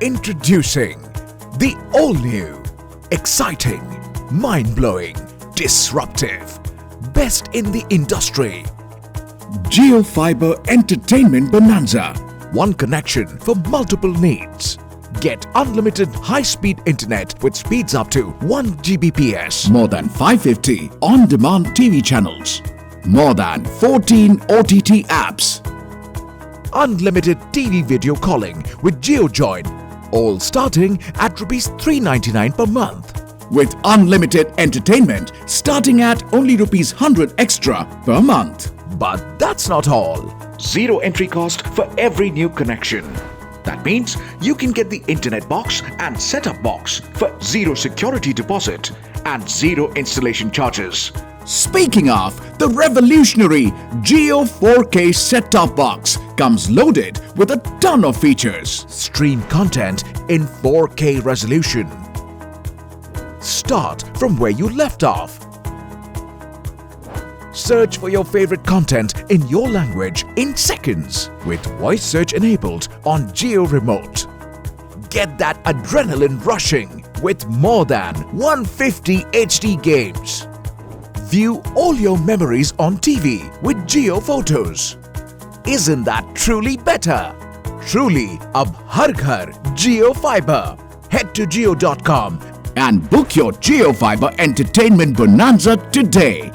Introducing the all-new, exciting, mind-blowing, disruptive, best in the industry, JioFiber Entertainment Bonanza. one connection for multiple needs. Get unlimited high-speed internet with speeds up to 1 Gbps. More than 550 on-demand TV channels. More than 14 OTT apps. Unlimited TV video calling with JioJoin. All starting at Rs 399 per month. With unlimited entertainment starting at only Rs 100 extra per month. But that's not all. Zero entry cost for every new connection. That means you can get the internet box and setup box for zero security deposit and zero installation charges. Speaking of, the revolutionary Jio 4K set-top box comes loaded with a ton of features. Stream content in 4K resolution. Start from where you left off. Search for your favorite content in your language in seconds with voice search enabled on Jio Remote. Get that adrenaline rushing with more than 150 HD games. View all your memories on TV with Jio Photos. Isn't that truly better? Truly, ab har ghar JioFiber. Head to jio.com and book your JioFiber Entertainment Bonanza today